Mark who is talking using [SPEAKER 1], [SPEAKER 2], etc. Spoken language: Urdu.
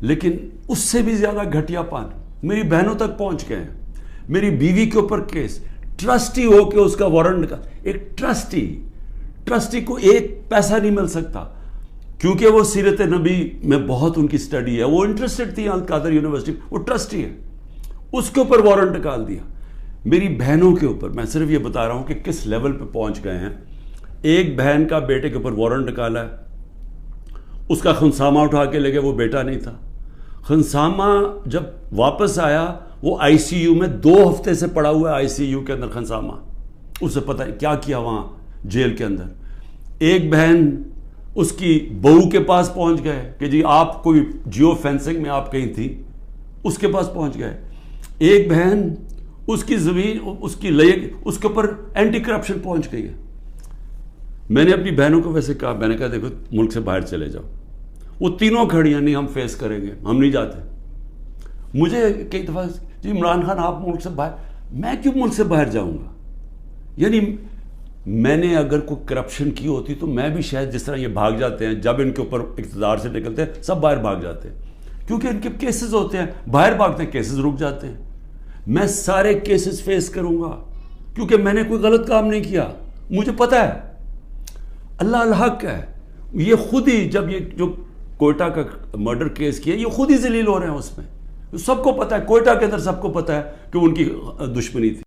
[SPEAKER 1] لیکن اس سے بھی زیادہ گھٹیا پان میری بہنوں تک پہنچ گئے ہیں. میری بیوی کے اوپر کیس, ٹرسٹی ہو کے اس کا وارنٹ کا, ایک ٹرسٹی کو ایک پیسہ نہیں مل سکتا, کیونکہ وہ سیرت نبی میں بہت ان کی سٹڈی ہے, وہ انٹرسٹڈ تھی القادر یونیورسٹی, وہ ٹرسٹی ہے, اس کے اوپر وارنٹ نکال دیا. میری بہنوں کے اوپر میں صرف یہ بتا رہا ہوں کہ کس لیول پہ پہنچ گئے ہیں. ایک بہن کا بیٹے کے اوپر وارنٹ نکالا ہے, اس کا خنسامہ اٹھا کے لے گئے, وہ بیٹا نہیں تھا. خنسامہ جب واپس آیا وہ آئی سی یو میں 2 ہفتے سے پڑا ہوا ہے, آئی سی یو کے اندر خنسامہ, اسے پتہ ہے کیا کیا وہاں جیل کے اندر. ایک بہن اس کی بہو کے پاس پہنچ گئے کہ جی آپ کوئی جیو فینسنگ میں آپ کہیں تھی, اس کے پاس پہنچ گئے. ایک بہن اس کی زمین اس کی اس کے اوپر اینٹی کرپشن پہنچ گئی ہے. میں نے اپنی بہنوں کو ویسے کہا, میں نے کہا دیکھو ملک سے باہر چلے جاؤ. وہ تینوں کھڑی ہیں, نہیں ہم فیس کریں گے, ہم نہیں جاتے. مجھے کئی دفعہ جی عمران خان آپ ملک سے باہر, میں کیوں ملک سے باہر جاؤں گا؟ یعنی میں نے اگر کوئی کرپشن کی ہوتی تو میں بھی شاید جس طرح یہ بھاگ جاتے ہیں, جب ان کے اوپر اقتدار سے نکلتے ہیں سب باہر بھاگ جاتے ہیں, کیونکہ ان کے کیسز ہوتے ہیں, باہر بھاگتے ہیں کیسز رک جاتے ہیں. میں سارے کیسز فیس کروں گا کیونکہ میں نے کوئی غلط کام نہیں کیا, مجھے پتہ ہے اللہ الحق ہے. یہ خود ہی جب یہ جو کوئٹہ کا مرڈر کیس کیا, یہ خود ہی ذلیل ہو رہے ہیں اس میں, سب کو پتہ ہے, کوئٹہ کے اندر سب کو پتہ ہے کہ ان کی دشمنی تھی.